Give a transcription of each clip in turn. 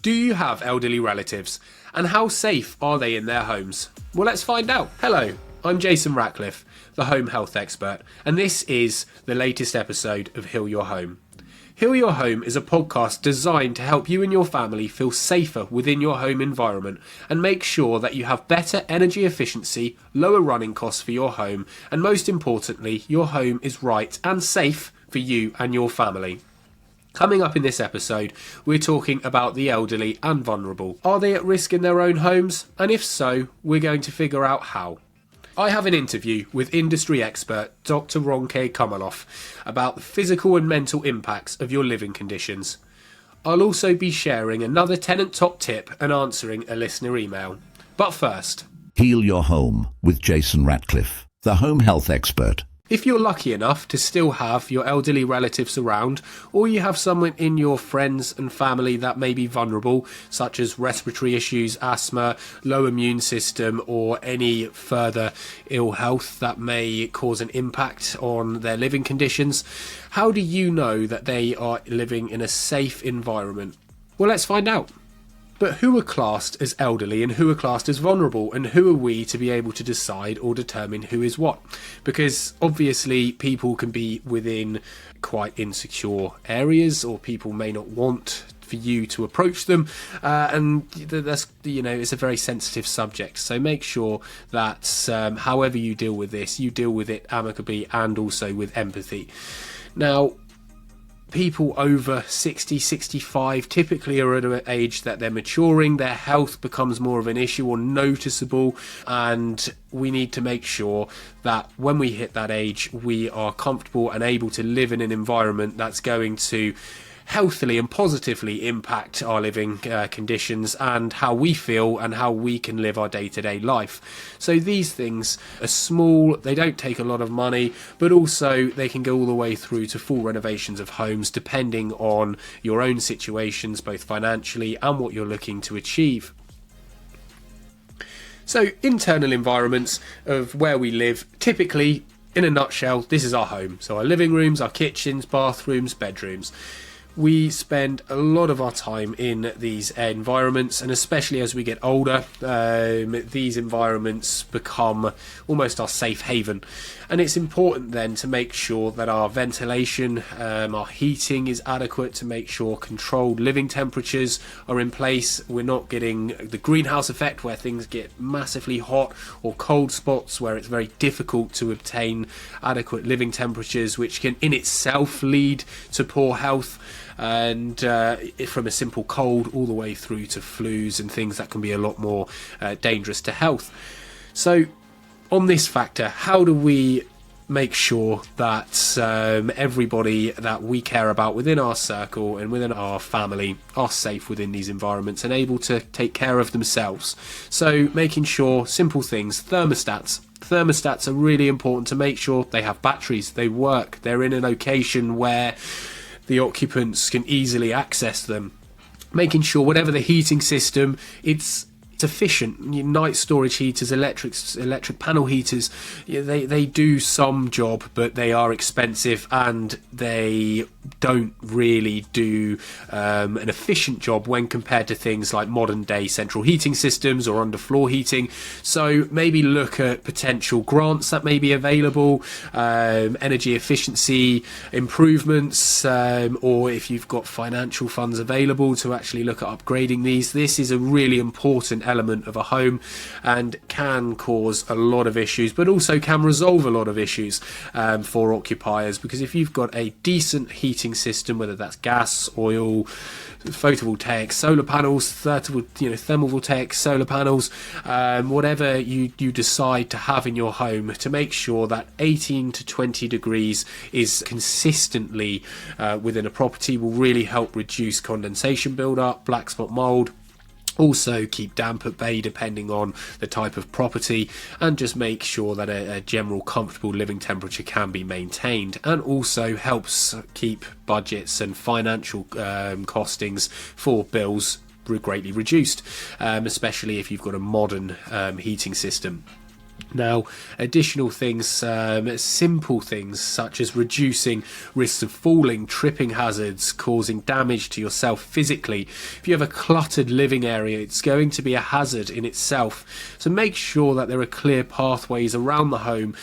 Do you have elderly relatives? And how safe are they in their homes? Well, let's find out. Hello, I'm Jason Ratcliffe, the home health expert, and this is the latest episode of Heal Your Home. Heal Your Home is a podcast designed to help you and your family feel safer within your home environment and make sure that you have better energy efficiency, lower running costs for your home, and most importantly, your home is right and safe for you and your family. Coming up in this episode, we're talking about the elderly and vulnerable. Are they at risk in their own homes? And if so, we're going to figure out how. I have an interview with industry expert Dr. Ronke Komolafe about the physical and mental impacts of your living conditions. I'll also be sharing another tenant top tip and answering a listener email. But first, Heal Your Home with Jason Ratcliffe, the home health expert. if you're lucky enough to still have your elderly relatives around, or you have someone in your friends and family that may be vulnerable, such as respiratory issues, asthma, low immune system, or any further ill health that may cause an impact on their living conditions, how do you know that they are living in a safe environment? Well, let's find out. But who are classed as elderly and who are classed as vulnerable, and who are we to be able to decide or determine who is what? Because obviously people can be within quite insecure areas, or people may not want for you to approach them, and that's, it's a very sensitive subject. So make sure that however you deal with this, you deal with it amicably and also with empathy. Now, people over 60, 65 typically are at an age that they're maturing, their health becomes more of an issue or noticeable, and we need to make sure that when we hit that age, we are comfortable and able to live in an environment that's going to healthily and positively impact our living conditions and how we feel and how we can live our day-to-day life. So these things are small, they don't take a lot of money, but also they can go all the way through to full renovations of homes depending on your own situations, both financially and what you're looking to achieve. So internal environments of where we live, typically, in a nutshell, this is our home. So our living rooms, our kitchens, bathrooms, bedrooms. We spend a lot of our time in these environments, and especially as we get older, these environments become almost our safe haven. And it's important then to make sure that our ventilation, our heating is adequate, to make sure controlled living temperatures are in place. We're not getting the greenhouse effect where things get massively hot, or cold spots where it's very difficult to obtain adequate living temperatures, which can in itself lead to poor health. And from a simple cold all the way through to flus and things that can be a lot more dangerous to health. So on this factor, how do we make sure that everybody that we care about within our circle and within our family are safe within these environments and able to take care of themselves? So making sure simple things, thermostats. Thermostats are really important to make sure they have batteries, they work, they're in a location where the occupants can easily access them. Making sure whatever the heating system, it's efficient. Night storage heaters, electric panel heaters, they do some job, but they are expensive and they don't really do an efficient job when compared to things like modern day central heating systems or underfloor heating. So maybe look at potential grants that may be available, energy efficiency improvements, or if you've got financial funds available to actually look at upgrading these. This is a really important element of a home and can cause a lot of issues, but also can resolve a lot of issues for occupiers, because if you've got a decent heating system, whether that's gas, oil, photovoltaic solar panels, thermovoltaic solar panels, whatever you decide to have in your home, to make sure that 18 to 20 degrees is consistently within a property will really help reduce condensation build-up, black spot mould. Also keep damp at bay depending on the type of property, and just make sure that a general comfortable living temperature can be maintained, and also helps keep budgets and financial costings for bills greatly reduced, especially if you've got a modern heating system. Now, additional things, simple things such as reducing risks of falling, tripping hazards, causing damage to yourself physically. If you have a cluttered living area, it's going to be a hazard in itself. So make sure that there are clear pathways around the home,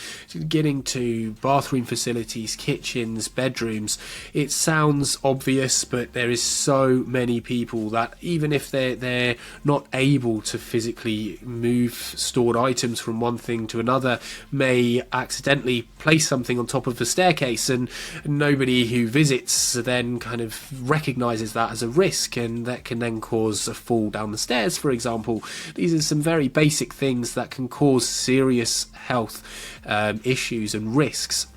getting to bathroom facilities, kitchens, bedrooms. It sounds obvious, but there is so many people that even if they're not able to physically move stored items from one thing to another, may accidentally place something on top of the staircase, and nobody who visits then kind of recognizes that as a risk, and that can then cause a fall down the stairs, for example. These are some very basic things that can cause serious health issues and risks.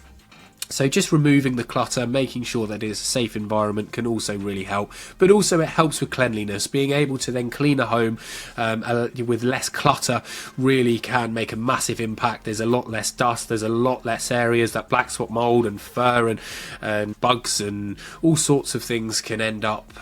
So just removing the clutter, making sure that it is a safe environment can also really help. But also it helps with cleanliness. Being able to then clean a home with less clutter really can make a massive impact. There's a lot less dust. There's a lot less areas that black spot mould and fur and bugs and all sorts of things can end up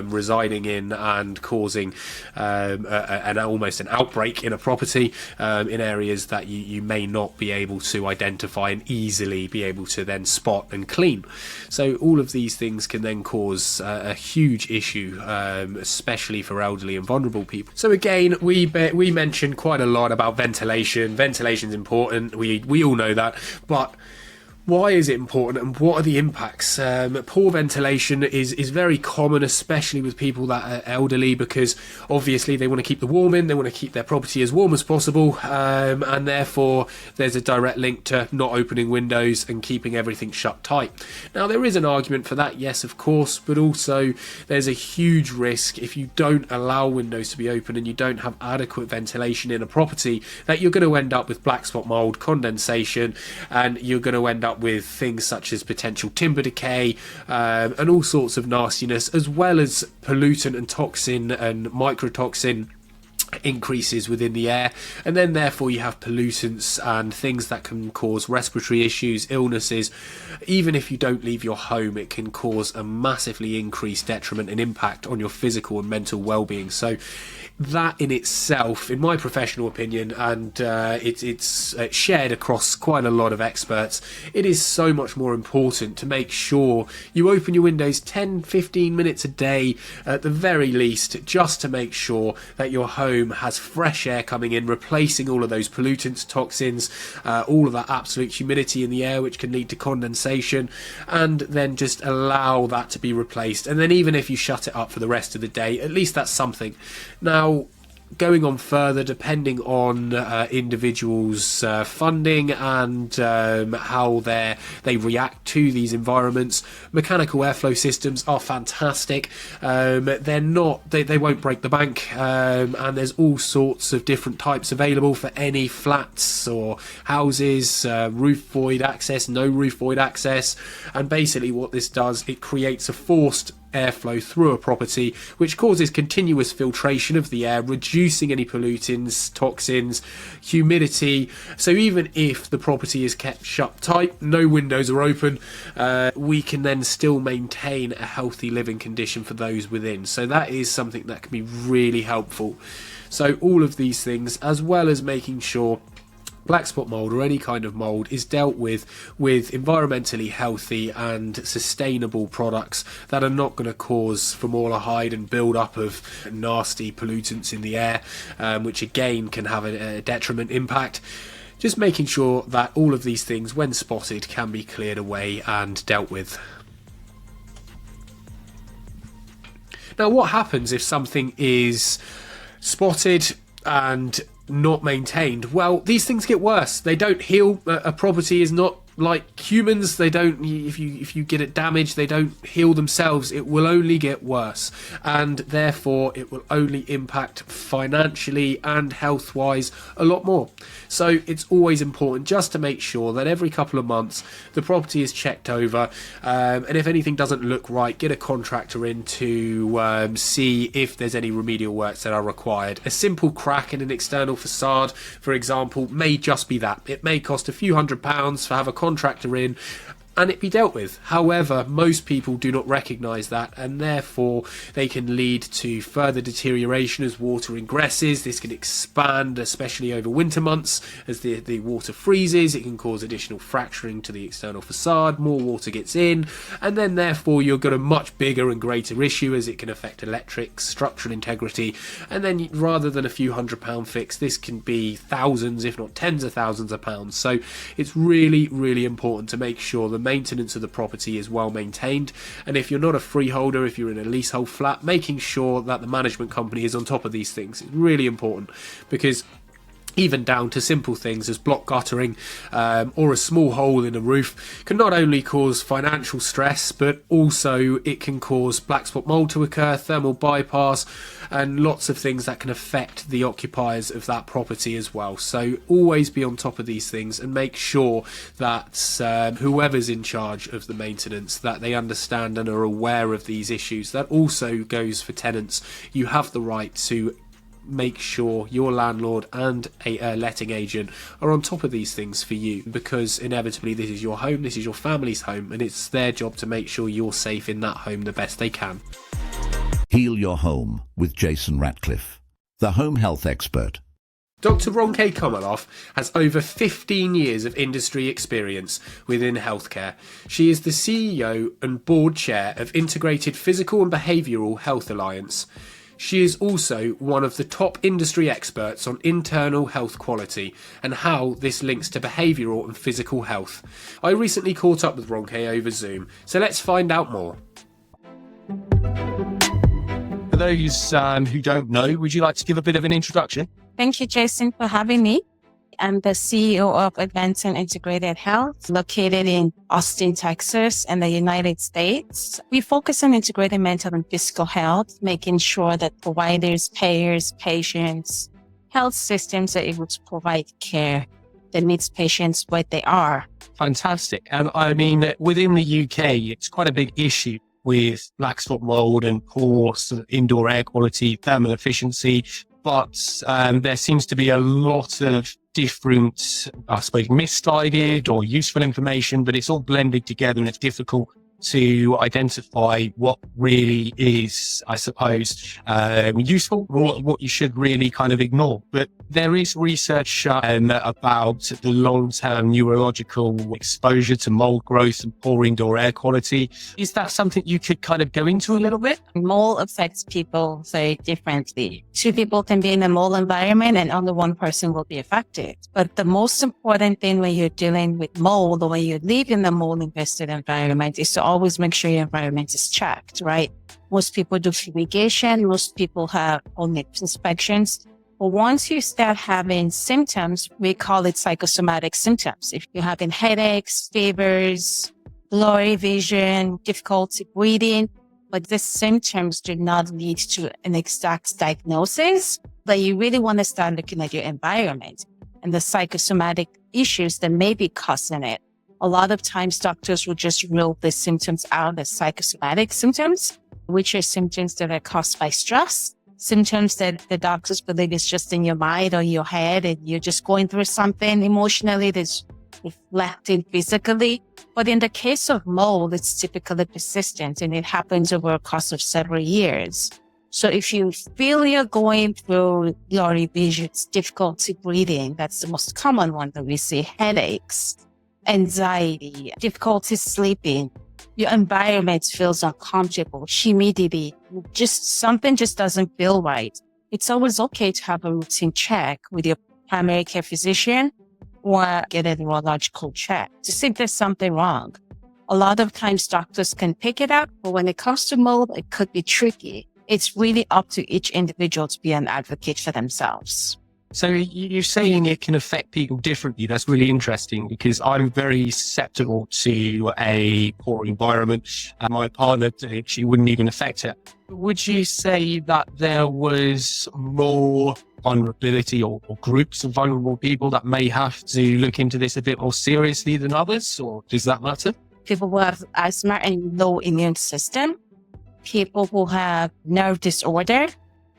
residing in and causing almost an outbreak in a property in areas that you may not be able to identify and easily be able to then spot and clean. So all of these things can then cause a huge issue, especially for elderly and vulnerable people. So again, we mentioned quite a lot about ventilation. Ventilation's important. We all know that, but why is it important and what are the impacts? Poor ventilation is very common, especially with people that are elderly, because obviously they want to keep the warm in, they want to keep their property as warm as possible, and therefore there's a direct link to not opening windows and keeping everything shut tight. Now there is an argument for that, yes of course, but also there's a huge risk if you don't allow windows to be open and you don't have adequate ventilation in a property, that you're going to end up with black spot mould, condensation, and you're going to end up with things such as potential timber decay and all sorts of nastiness, as well as pollutant and toxin and microtoxin increases within the air, and then therefore you have pollutants and things that can cause respiratory issues, illnesses. Even if you don't leave your home, it can cause a massively increased detriment and impact on your physical and mental well-being. So that in itself, in my professional opinion, and it's shared across quite a lot of experts, it is so much more important to make sure you open your windows 10-15 minutes a day at the very least, just to make sure that your home has fresh air coming in, replacing all of those pollutants, toxins, all of that absolute humidity in the air which can lead to condensation, and then just allow that to be replaced. And then even if you shut it up for the rest of the day, at least that's something. Now, going on further, depending on individuals' funding and how they react to these environments, mechanical airflow systems are fantastic. They're not, they won't break the bank, and there's all sorts of different types available for any flats or houses, roof void access, no roof void access. And basically what this does, it creates a forced airflow through a property which causes continuous filtration of the air, reducing any pollutants, toxins, humidity. So even if the property is kept shut tight, no windows are open, we can then still maintain a healthy living condition for those within. So that is something that can be really helpful. So all of these things, as well as making sure black spot mould or any kind of mould is dealt with environmentally healthy and sustainable products that are not going to cause formaldehyde and build up of nasty pollutants in the air, which again can have a detriment impact. Just making sure that all of these things, when spotted, can be cleared away and dealt with. Now, what happens if something is spotted and not maintained? Well, these things get worse. They don't heal. A property is not like humans. They don't, if you get it damaged, they don't heal themselves. It will only get worse, and therefore it will only impact financially and health wise a lot more. So it's always important just to make sure that every couple of months the property is checked over, and if anything doesn't look right, get a contractor in to see if there's any remedial works that are required. A simple crack in an external facade, for example, may just be that. It may cost a few £100s to have a contractor in, and it be dealt with. However, most people do not recognise that, and therefore they can lead to further deterioration as water ingresses. This can expand, especially over winter months, as the water freezes. It can cause additional fracturing to the external facade, more water gets in, and then therefore you've got a much bigger and greater issue, as it can affect electrics, structural integrity, and then rather than a few £100 fix, this can be thousands, if not tens of thousands of pounds. So it's really, really important to make sure the maintenance of the property is well maintained, and if you're not a freeholder, if you're in a leasehold flat, making sure that the management company is on top of these things is really important, because even down to simple things as block guttering or a small hole in a roof can not only cause financial stress, but also it can cause black spot mould to occur, thermal bypass, and lots of things that can affect the occupiers of that property as well. So always be on top of these things and make sure that whoever's in charge of the maintenance, that they understand and are aware of these issues. That also goes for tenants. You have the right to make sure your landlord and a letting agent are on top of these things for you, because inevitably this is your home, this is your family's home, and it's their job to make sure you're safe in that home the best they can. Heal your home with Jason Ratcliffe, the home health expert. Dr. Ronke Komolafe has over 15 years of industry experience within healthcare. She is the CEO and board chair of Integrated Physical and Behavioural Health Alliance. She is also one of the top industry experts on internal health quality and how this links to behavioural and physical health. I recently caught up with Ronke over Zoom, so let's find out more. For those who don't know, would you like to give a bit of an introduction? Thank you, Jason, for having me. I'm the CEO of Advancing Integrated Health, located in Austin, Texas, in the United States. We focus on integrating mental and physical health, making sure that providers, payers, patients, health systems are able to provide care that meets patients where they are. Fantastic. And I mean, within the UK, it's quite a big issue with black spot mold and poor sort of indoor air quality, thermal efficiency. But there seems to be a lot of different, I suppose, misguided or useful information, but it's all blended together and it's difficult to identify what really is, I suppose, useful, or what you should really kind of ignore. But there is research about the long-term neurological exposure to mold growth and poor indoor air quality. Is that something you could kind of go into a little bit? Mold affects people very differently. Two people can be in a mold environment and only one person will be affected. But the most important thing when you're dealing with mold, or when you live in a mold-infested environment, is to always make sure your environment is checked, right? Most people do fumigation. Most people have only inspections. But once you start having symptoms, we call it psychosomatic symptoms. If you're having headaches, fevers, blurry vision, difficulty breathing, but these symptoms do not lead to an exact diagnosis, but you really want to start looking at your environment and the psychosomatic issues that may be causing it. A lot of times doctors will just rule the symptoms out as psychosomatic symptoms, which are symptoms that are caused by stress, symptoms that the doctors believe is just in your mind or your head and you're just going through something emotionally that's reflected physically. But in the case of mold, it's typically persistent and it happens over a course of several years. So if you feel you're going through blurry visions, difficulty breathing, that's the most common one that we see, headaches, anxiety, difficulty sleeping, your environment feels uncomfortable, humidity, something just doesn't feel right. It's always okay to have a routine check with your primary care physician or get a neurological check to see if there's something wrong. A lot of times doctors can pick it up, but when it comes to mold, it could be tricky. It's really up to each individual to be an advocate for themselves. So you're saying it can affect people differently. That's really interesting because I'm very susceptible to a poor environment. And my partner, she wouldn't even affect it. Would you say that there was more vulnerability or groups of vulnerable people that may have to look into this a bit more seriously than others, or does that matter? People who have asthma and low immune system, people who have nerve disorder,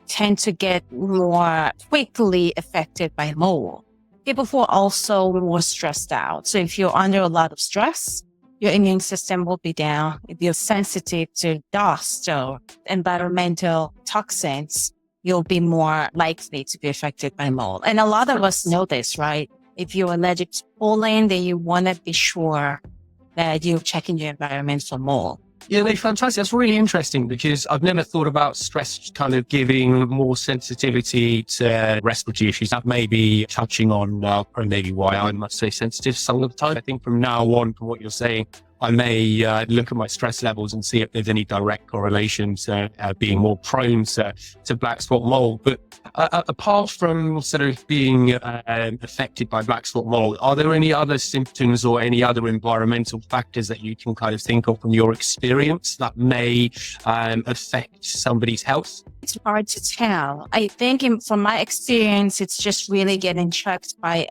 tend to get more quickly affected by mold. People who are also more stressed out. So if you're under a lot of stress, your immune system will be down. If you're sensitive to dust or environmental toxins, you'll be more likely to be affected by mold. And a lot of us know this, right? If you're allergic to pollen, then you want to be sure that you're checking your environment for mold. Yeah, they're fantastic. That's really interesting because I've never thought about stress kind of giving more sensitivity to respiratory issues. That may be touching on or maybe why I must say sensitive some of the time. I think from now on, from what you're saying, I may look at my stress levels and see if there's any direct correlation to being more prone to black spot mold. But apart from sort of being affected by black spot mold, are there any other symptoms or any other environmental factors that you can kind of think of from your experience that may affect somebody's health? It's hard to tell. I think from my experience, it's just really getting checked by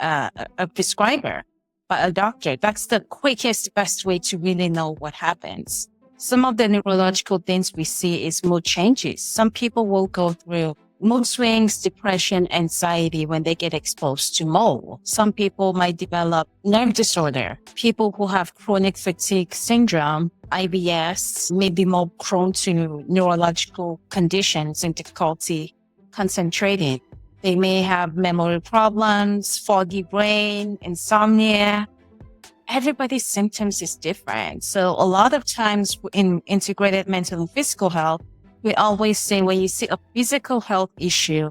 a prescriber, by a doctor. That's the quickest, best way to really know what happens. Some of the neurological things we see is mood changes. Some people will go through mood swings, depression, anxiety when they get exposed to mold. Some people might develop nerve disorder. People who have chronic fatigue syndrome, IBS, may be more prone to neurological conditions and difficulty concentrating. They may have memory problems, foggy brain, insomnia. Everybody's symptoms is different. So a lot of times in integrated mental and physical health, we always say when you see a physical health issue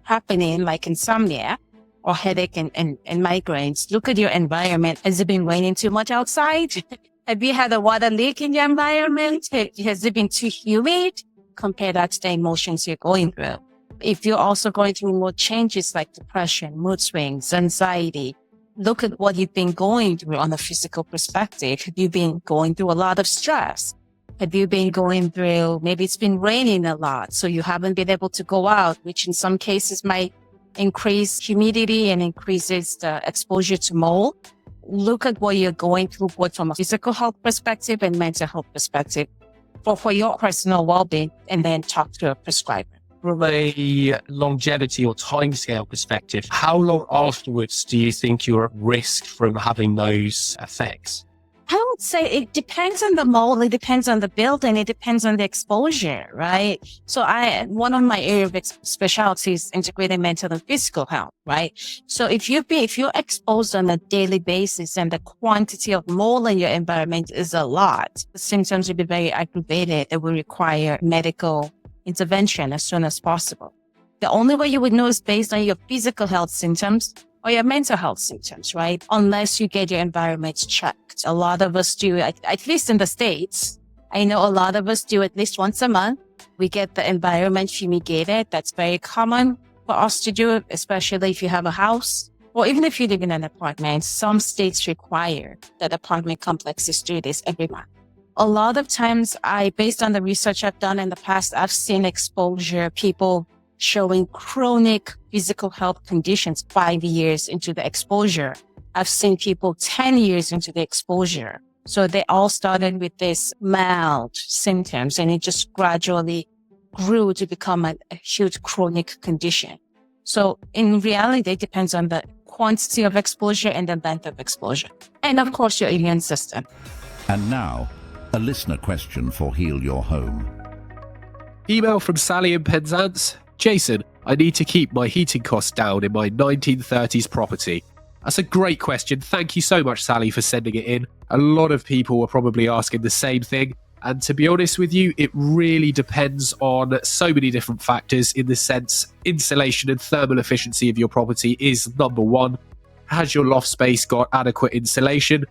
happening like insomnia or headache and migraines, look at your environment. Has it been raining too much outside? Have you had a water leak in your environment? Has it been too humid? Compare that to the emotions you're going through. If you're also going through mood changes like depression, mood swings, anxiety, look at what you've been going through on a physical perspective. Have you been going through a lot of stress? Have you been going through, maybe it's been raining a lot, so you haven't been able to go out, which in some cases might increase humidity and increases the exposure to mold. Look at what you're going through, both from a physical health perspective and mental health perspective for your personal well-being, and then talk to a prescriber. From a longevity or timescale perspective, how long afterwards do you think you're at risk from having those effects? I would say it depends on the mold, it depends on the building, it depends on the exposure, right? So one of my area of specialty is integrated mental and physical health, right? So if you're exposed on a daily basis and the quantity of mold in your environment is a lot, the symptoms will be very aggravated. It will require medical intervention as soon as possible. The only way you would know is based on your physical health symptoms or your mental health symptoms, right? Unless you get your environment checked. A lot of us do, at least in the States, I know a lot of us do at least once a month. We get the environment fumigated. That's very common for us to do, especially if you have a house or even if you live in an apartment. Some states require that apartment complexes do this every month. A lot of times based on the research I've done in the past, I've seen exposure, people showing chronic physical health conditions 5 years into the exposure. I've seen people 10 years into the exposure. So they all started with this mild symptoms and it just gradually grew to become a huge chronic condition. So in reality, it depends on the quantity of exposure and the length of exposure. And of course, your immune system. And now, a listener question for Heal Your Home. Email from Sally in Penzance. Jason, I need to keep my heating costs down in my 1930s property. That's a great question. Thank you so much, Sally, for sending it in. A lot of people were probably asking the same thing. And to be honest with you, it really depends on so many different factors in the sense insulation and thermal efficiency of your property is number one. Has your loft space got adequate insulation?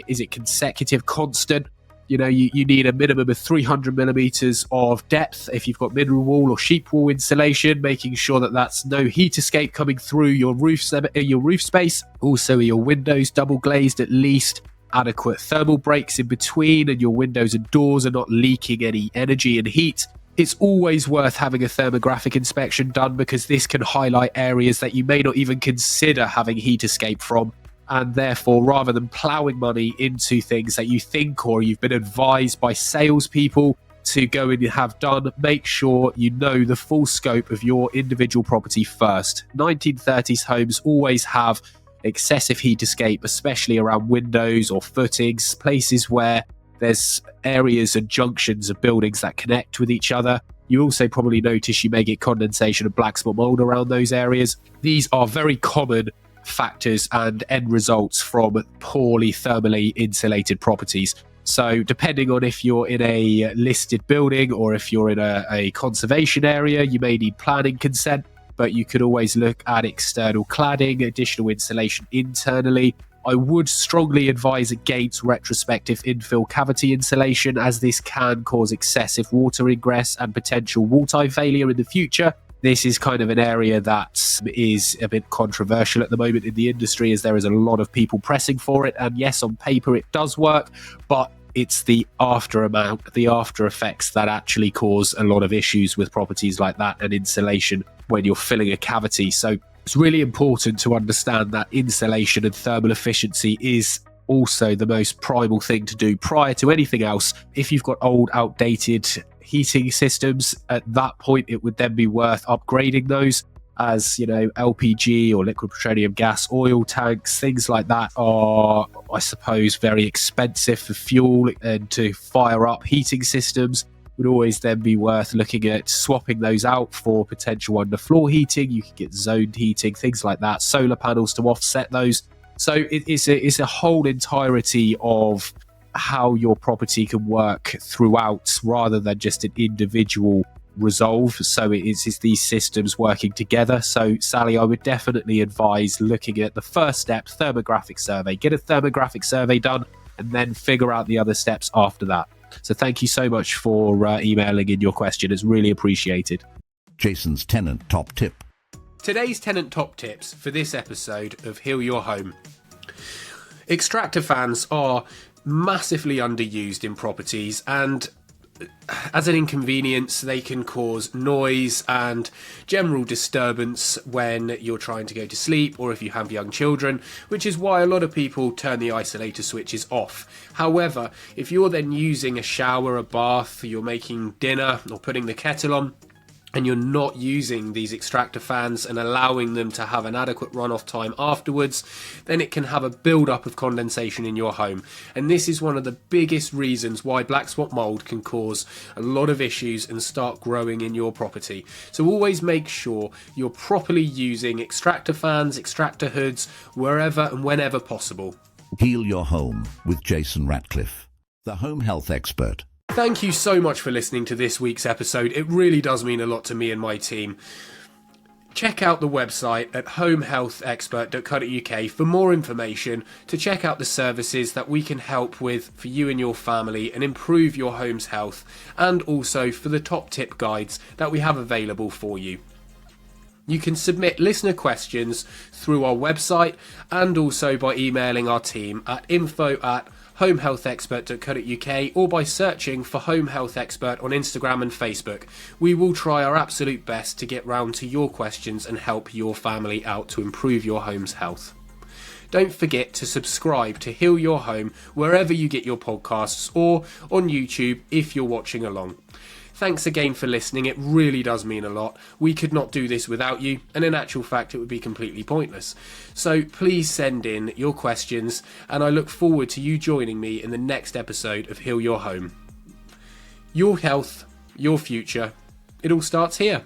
Is it consecutive, constant? You know, you need a minimum of 300 millimeters of depth if you've got mineral wool or sheep wool insulation, making sure that that's no heat escape coming through your roof space. Also, your windows double glazed at least, adequate thermal breaks in between, and your windows and doors are not leaking any energy and heat. It's always worth having a thermographic inspection done because this can highlight areas that you may not even consider having heat escape from. And therefore, rather than ploughing money into things that you think or you've been advised by salespeople to go and have done, make sure you know the full scope of your individual property first. 1930s homes always have excessive heat escape, especially around windows or footings, places where there's areas and junctions of buildings that connect with each other. You also probably notice you may get condensation and black spot mold around those areas. These are very common factors and end results from poorly thermally insulated properties. So depending on if you're in a listed building or if you're in a conservation area, you may need planning consent, but you could always look at external cladding, additional insulation internally. I would strongly advise against retrospective infill cavity insulation, as this can cause excessive water ingress and potential wall tie failure in the future. This is kind of an area that is a bit controversial at the moment in the industry, as there is a lot of people pressing for it. And yes, on paper it does work, but it's the after effects that actually cause a lot of issues with properties like that and insulation when you're filling a cavity. So it's really important to understand that insulation and thermal efficiency is also the most primal thing to do prior to anything else. If you've got old, outdated heating systems, at that point it would then be worth upgrading those, as you know, LPG or liquid petroleum gas, oil tanks, things like that are, I suppose, very expensive for fuel and to fire up heating systems. Would always then be worth looking at swapping those out for potential underfloor heating. You can get zoned heating, things like that, solar panels to offset those. So it's a whole entirety of how your property can work throughout, rather than just an individual resolve. So it's these systems working together. So Sally, I would definitely advise looking at the first step, thermographic survey. Get a thermographic survey done and then figure out the other steps after that. So thank you so much for emailing in your question. It's really appreciated. Jason's tenant top tip. Today's tenant top tips for this episode of Heal Your Home. Extractor fans are massively underused in properties, and as an inconvenience, they can cause noise and general disturbance when you're trying to go to sleep or if you have young children, which is why a lot of people turn the isolator switches off. However, if you're then using a shower, a bath, you're making dinner or putting the kettle on, and you're not using these extractor fans and allowing them to have an adequate runoff time afterwards, then it can have a build-up of condensation in your home. And this is one of the biggest reasons why black spot mold can cause a lot of issues and start growing in your property. So always make sure you're properly using extractor fans, extractor hoods, wherever and whenever possible. Heal Your Home with Jason Ratcliffe, the home health expert. Thank you so much for listening to this week's episode. It really does mean a lot to me and my team. Check out the website at homehealthexpert.co.uk for more information, to check out the services that we can help with for you and your family and improve your home's health, and also for the top tip guides that we have available for you. You can submit listener questions through our website and also by emailing our team at info@homehealthexpert.co.uk or by searching for Home Health Expert on Instagram and Facebook. We will try our absolute best to get round to your questions and help your family out to improve your home's health. Don't forget to subscribe to Heal Your Home wherever you get your podcasts, or on YouTube if you're watching along. Thanks again for listening. It really does mean a lot. We could not do this without you, and in actual fact it would be completely pointless. So please send in your questions, and I look forward to you joining me in the next episode of Heal Your Home. Your health, your future, it all starts here.